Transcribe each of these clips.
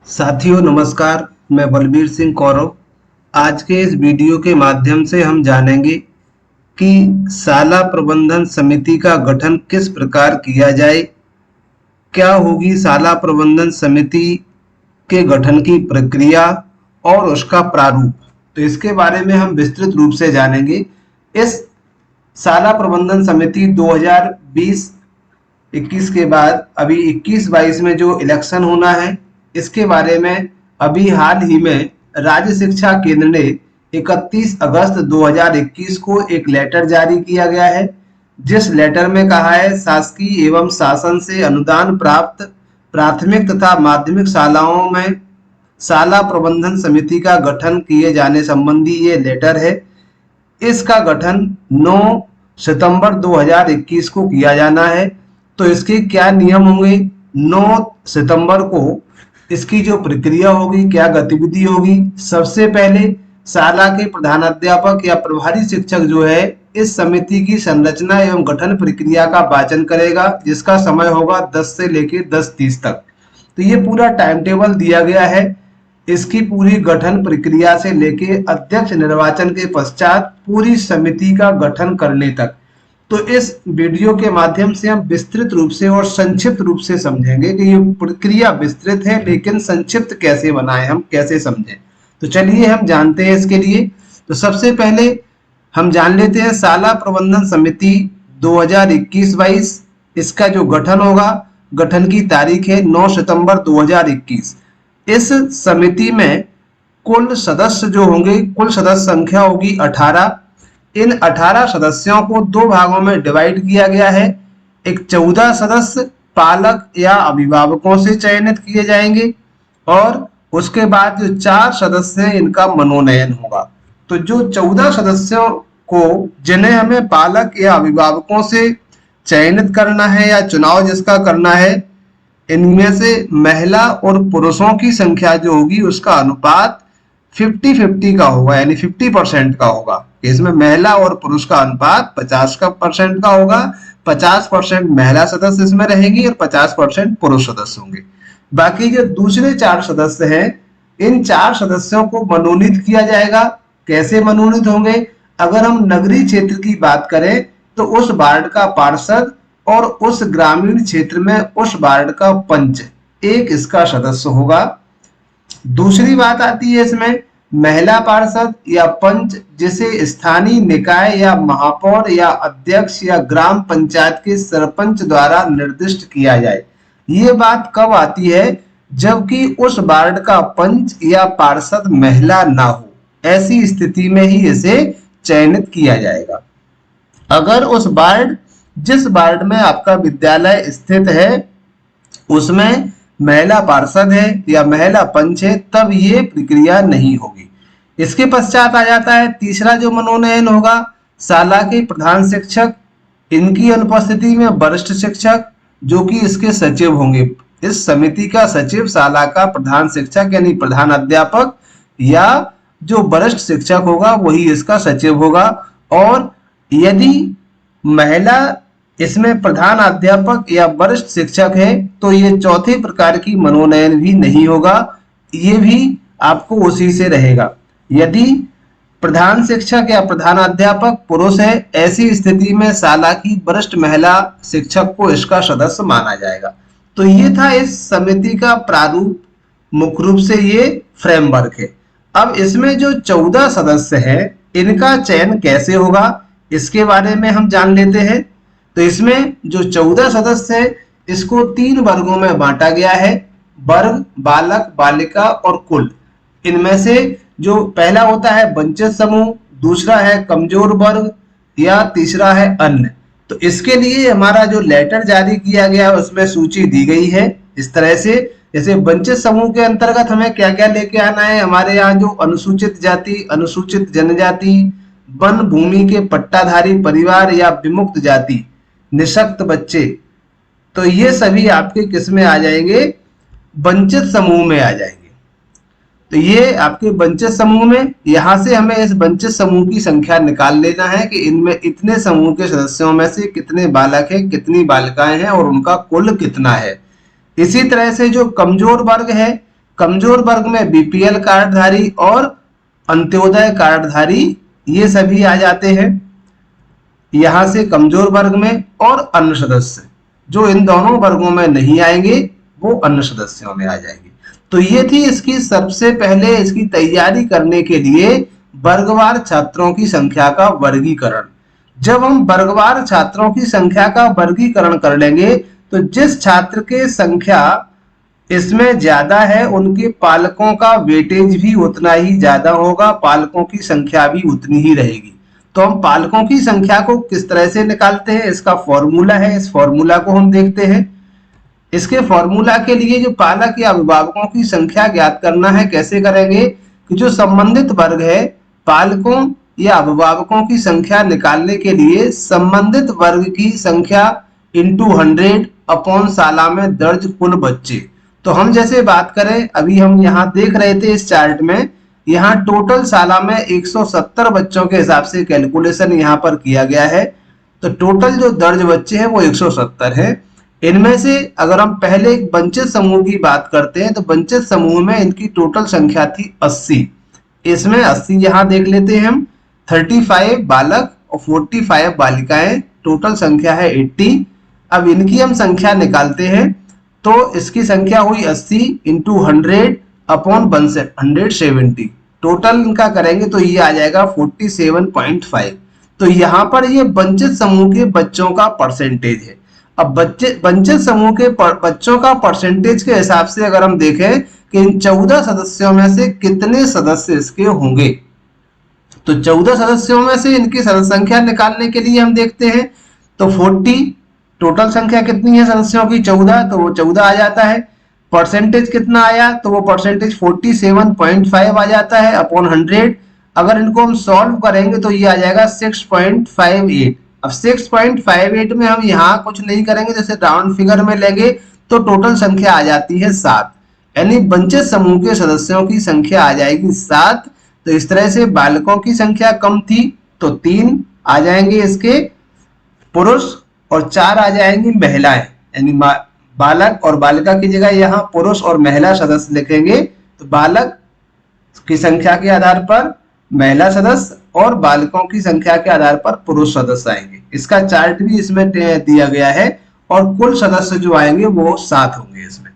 साथियों नमस्कार, मैं बलबीर सिंह कौरव। आज के इस वीडियो के माध्यम से हम जानेंगे कि शाला प्रबंधन समिति का गठन किस प्रकार किया जाए, क्या होगी शाला प्रबंधन समिति के गठन की प्रक्रिया और उसका प्रारूप। तो इसके बारे में हम विस्तृत रूप से जानेंगे। इस शाला प्रबंधन समिति 2020-21 के बाद अभी 21-22 में जो इलेक्शन होना है, इसके बारे में अभी हाल ही में राज्य शिक्षा केंद्र ने 31 अगस्त 2021 को एक लेटर जारी किया गया है, जिस लेटर में कहा है शासकीय एवं शासन से अनुदान प्राप्त प्राथमिक तथा माध्यमिक शालाओं में शाला प्रबंधन समिति का गठन किए जाने संबंधी ये लेटर है। इसका गठन 9 सितंबर 2021 को किया जाना है। तो इसके क्या नियम होंगे, 9 सितंबर को इसकी जो प्रक्रिया होगी, क्या गतिविधि होगी। सबसे पहले शाला के प्रधानाध्यापक या प्रभारी शिक्षक जो है इस समिति की संरचना एवं गठन प्रक्रिया का वाचन करेगा, जिसका समय होगा 10 से लेकर 10:30 तक। तो ये पूरा टाइम टेबल दिया गया है इसकी पूरी गठन प्रक्रिया से लेके अध्यक्ष निर्वाचन के पश्चात पूरी समिति का गठन करने तक। तो इस वीडियो के माध्यम से हम विस्तृत रूप से और संक्षिप्त रूप से समझेंगे कि ये प्रक्रिया विस्तृत है लेकिन संक्षिप्त कैसे बनाए, हम कैसे समझें। तो चलिए हम जानते हैं इसके लिए। तो सबसे पहले हम जान लेते हैं शाला प्रबंधन समिति 2021-22 इसका जो गठन होगा, गठन की तारीख है 9 सितंबर 2021। इस समिति में कुल सदस्य जो होंगे, कुल सदस्य संख्या होगी 18। इन 18 सदस्यों को दो भागों में डिवाइड किया गया है। एक 14 सदस्य पालक या अभिभावकों से चयनित किए जाएंगे और उसके बाद जो 4 सदस्य हैं इनका मनोनयन होगा। तो जो 14 सदस्यों को जिन्हें हमें पालक या अभिभावकों से चयनित करना है या चुनाव जिसका करना है, इनमें से महिला और पुरुषों की संख्या जो होगी उसका अनुपात 50-50 का होगा, यानी 50% का होगा। इसमें महिला और पुरुष का अनुपात 50% का होगा। 50% महिला सदस्य इसमें रहेंगी और 50% पुरुष सदस्य होंगे। बाकी जो दूसरे 4 सदस्य हैं, इन 4 सदस्यों को मनोनीत किया जाएगा। कैसे मनोनीत होंगे, अगर हम नगरीय क्षेत्र की बात करें तो उस वार्ड का पार्षद और उस ग्रामीण क्षेत्र में उस वार्ड का पंच एक इसका सदस्य होगा। दूसरी बात आती है इसमें महिला पार्षद या पंच, जिसे स्थानीय निकाय या महापौर या अध्यक्ष या ग्राम पंचायत के सरपंच द्वारा निर्दिष्ट किया जाए। ये बात कब आती है, जबकि उस वार्ड का पंच या पार्षद महिला ना हो, ऐसी स्थिति में ही इसे चयनित किया जाएगा। अगर उस वार्ड जिस वार्ड में आपका विद्यालय स्थित है उसमें महिला पार्षद है या महिला पंच है, तब ये प्रक्रिया नहीं होगी। इसके पश्चात आ जाता है तीसरा जो मनोनयन होगा, शाला के प्रधान शिक्षक, इनकी अनुपस्थिति में वरिष्ठ शिक्षक जो कि इसके सचिव होंगे। इस समिति का सचिव शाला का प्रधान शिक्षक यानी प्रधान अध्यापक या जो वरिष्ठ शिक्षक होगा वही इसका सचिव होगा। और यदि महिला इसमें प्रधान अध्यापक या वरिष्ठ शिक्षक है तो ये चौथे प्रकार की मनोनयन भी नहीं होगा, ये भी आपको उसी से रहेगा। यदि प्रधान शिक्षक या प्रधान अध्यापक पुरुष है, ऐसी स्थिति में शाला की वरिष्ठ महिला शिक्षक को इसका सदस्य माना जाएगा। तो ये था इस समिति का प्रारूप, मुख्य रूप से ये फ्रेमवर्क है। अब इसमें जो 14 सदस्य हैं इनका चयन कैसे होगा इसके बारे में हम जान लेते हैं। तो इसमें जो 14 सदस्य है इसको 3 वर्गों में बांटा गया है, वर्ग, बालक, बालिका और कुल। इनमें से जो पहला होता है वंचित समूह, दूसरा है कमजोर वर्ग या तीसरा है अन्य। तो इसके लिए हमारा जो लेटर जारी किया गया है उसमें सूची दी गई है इस तरह से। जैसे वंचित समूह के अंतर्गत हमें क्या क्या लेके आना है, हमारे यहाँ जो अनुसूचित जाति, अनुसूचित जनजाति, वन भूमि के पट्टाधारी परिवार या विमुक्त जाति, निशक्त बच्चे, तो ये सभी आपके किस में आ जाएंगे, वंचित समूह में आ जाएंगे। तो ये आपके वंचित समूह में, यहां से हमें इस वंचित समूह की संख्या निकाल लेना है कि इनमें इतने समूह के सदस्यों में से कितने बालक हैं, कितनी बालिकाएं हैं और उनका कुल कितना है। इसी तरह से जो कमजोर वर्ग है कमजोर वर्ग में बीपीएल कार्डधारी और अंत्योदय कार्डधारी ये सभी आ जाते हैं। यहां से कमजोर वर्ग में और अन्य सदस्य जो इन दोनों वर्गों में नहीं आएंगे वो अन्य सदस्यों में आ जाएंगे। तो ये थी इसकी सबसे पहले इसकी तैयारी करने के लिए वर्गवार छात्रों की संख्या का वर्गीकरण। जब हम वर्गवार छात्रों की संख्या का वर्गीकरण कर लेंगे तो जिस छात्र के संख्या इसमें ज्यादा है उनके पालकों का वेटेज भी उतना ही ज्यादा होगा, पालकों की संख्या भी उतनी ही रहेगी। तो हम पालकों की संख्या को किस तरह से निकालते हैं, इसका फॉर्मूला है, इस फॉर्मूला को हम देखते हैं। इसके फॉर्मूला के लिए जो पालक या अभिभावकों की संख्या ज्ञात करना है, कैसे करेंगे कि जो संबंधित वर्ग है पालकों या अभिभावकों की संख्या निकालने के लिए संबंधित वर्ग की संख्या इंटू 100 अपॉन साला में दर्ज कुल बच्चे। तो हम जैसे बात करें, अभी हम यहाँ देख रहे थे इस चार्ट में, यहाँ टोटल साला में 170 बच्चों के हिसाब से कैलकुलेशन यहाँ पर किया गया है। तो टोटल जो दर्ज बच्चे हैं वो 170 है। इनमें से अगर हम पहले एक वंचित समूह की बात करते हैं तो वंचित समूह में इनकी टोटल संख्या थी 80। इसमें 80 यहाँ देख लेते हैं हम, 35 बालक और 45 बालिकाएं, टोटल संख्या है 80। अब इनकी हम संख्या निकालते हैं तो इसकी संख्या हुई 80 इंटू 100 अपॉन 170, टोटल इनका करेंगे तो ये आ जाएगा 47.5। तो यहाँ पर ये वंचित समूह के बच्चों का परसेंटेज है। अब वंचित समूह के बच्चों का परसेंटेज के हिसाब से अगर हम देखें कि इन 14 सदस्यों में से कितने सदस्य इसके होंगे, तो 14 सदस्यों में से इनकी सदस्य संख्या निकालने के लिए हम देखते हैं तो 40, टोटल संख्या कितनी है सदस्यों की 14, तो वो 14 आ जाता है। परसेंटेज कितना आया, तो वो परसेंटेज 47.5 आ जाता है अपॉन 100। अगर इनको हम सॉल्व करेंगे तो ये आ जाएगा 6.58। अब 6.58 में हम यहाँ कुछ नहीं करेंगे, जैसे राउंड फिगर में लेंगे तो टोटल संख्या आ जाती है 7, यानी वंचित समूह के सदस्यों की संख्या आ जाएगी 7। तो इस तरह से बालकों की संख्या कम थी तो 3 आ जाएंगे इसके पुरुष और 4 आ जाएंगी महिलाएं, यानी बालक और बालिका की जगह यहाँ पुरुष और महिला सदस्य लिखेंगे। तो बालक की संख्या के आधार पर महिला सदस्य और बालकों की संख्या के आधार पर पुरुष सदस्य आएंगे। इसका चार्ट भी इसमें दिया गया है और कुल सदस्य जो आएंगे वो 7 होंगे इसमें।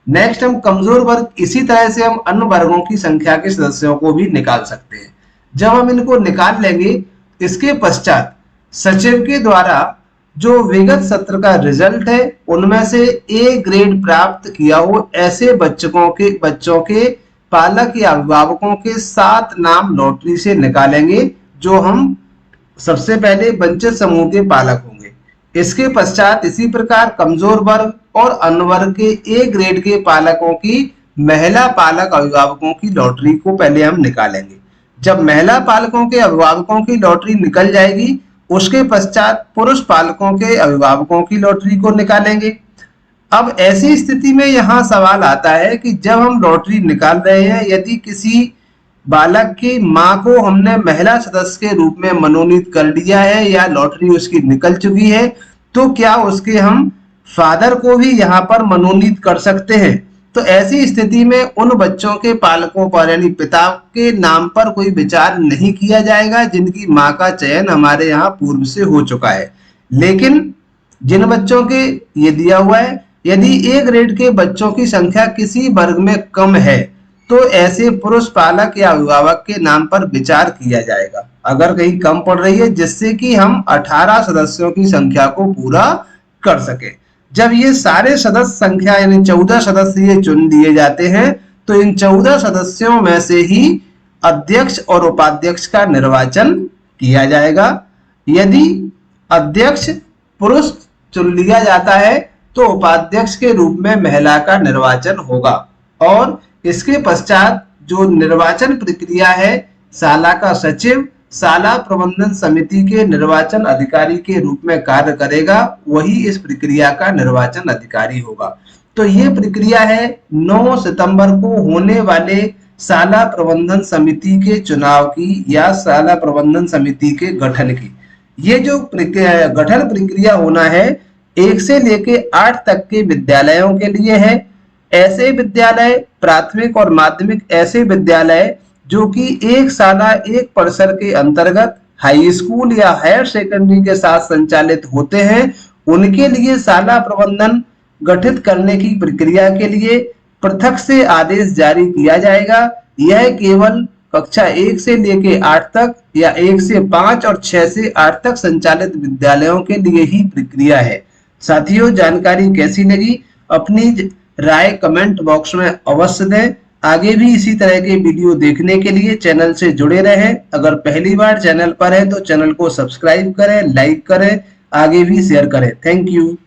नेक्स्ट हम कमजोर वर्ग, इसी तरह से हम अन्य वर्गों की संख्या के सदस्यों को भी निकाल सकते हैं। जब हम इनको निकाल लेंगे इसके पश्चात सचिव के द्वारा जो विगत सत्र का रिजल्ट है उनमें से ए ग्रेड प्राप्त किया हो ऐसे बच्चों के पालक या अभिभावकों के 7 नाम लॉटरी से निकालेंगे, जो हम सबसे पहले वंचित समूह के पालक होंगे। इसके पश्चात इसी प्रकार कमजोर वर्ग और अन्य वर्ग के ए ग्रेड के पालकों की महिला पालक अभिभावकों की लॉटरी को पहले हम निकालेंगे। जब महिला पालकों के अभिभावकों की लॉटरी निकल जाएगी उसके पश्चात पुरुष पालकों के अभिभावकों की लॉटरी को निकालेंगे। अब ऐसी स्थिति में यहाँ सवाल आता है कि जब हम लॉटरी निकाल रहे हैं, यदि किसी बालक की माँ को हमने महिला सदस्य के रूप में मनोनीत कर लिया है या लॉटरी उसकी निकल चुकी है, तो क्या उसके हम फादर को भी यहाँ पर मनोनीत कर सकते हैं। तो ऐसी स्थिति में उन बच्चों के पालकों पर यानी पिता के नाम पर कोई विचार नहीं किया जाएगा जिनकी माँ का चयन हमारे यहाँ पूर्व से हो चुका है। लेकिन जिन बच्चों के ये दिया हुआ है, यदि ए ग्रेड के बच्चों की संख्या किसी वर्ग में कम है तो ऐसे पुरुष पालक या अभिभावक के नाम पर विचार किया जाएगा अगर कहीं कम पड़ रही है, जिससे कि हम 18 सदस्यों की संख्या को पूरा कर सके। जब ये सारे सदस्य संख्या यानी 14 सदस्य ये चुन दिए जाते हैं तो इन 14 सदस्यों में से ही अध्यक्ष और उपाध्यक्ष का निर्वाचन किया जाएगा। यदि अध्यक्ष पुरुष चुन लिया जाता है तो उपाध्यक्ष के रूप में महिला का निर्वाचन होगा। और इसके पश्चात जो निर्वाचन प्रक्रिया है, शाला का सचिव शाला प्रबंधन समिति के निर्वाचन अधिकारी के रूप में कार्य करेगा, वही इस प्रक्रिया का निर्वाचन अधिकारी होगा। तो ये प्रक्रिया है 9 सितंबर को होने वाले शाला प्रबंधन समिति के चुनाव की या शाला प्रबंधन समिति के गठन की। ये जो गठन प्रक्रिया होना है 1 से लेके 8 तक के विद्यालयों के लिए है ऐसे विद्यालय, प्राथमिक और माध्यमिक ऐसे विद्यालय जो कि एक साला एक परिसर के अंतर्गत हाई स्कूल या हायर सेकेंडरी के साथ संचालित होते हैं, उनके लिए शाला प्रबंधन गठित करने की प्रक्रिया के लिए पृथक से आदेश जारी किया जाएगा। यह केवल कक्षा 1 से लेके 8 तक या 1 से 5 और 6 से 8 तक संचालित विद्यालयों के लिए ही प्रक्रिया है। साथियों, जानकारी कैसी लगी अपनी राय कमेंट बॉक्स में अवश्य दें। आगे भी इसी तरह के वीडियो देखने के लिए चैनल से जुड़े रहें। अगर पहली बार चैनल पर है तो चैनल को सब्सक्राइब करें, लाइक करें, आगे भी शेयर करें। Thank you.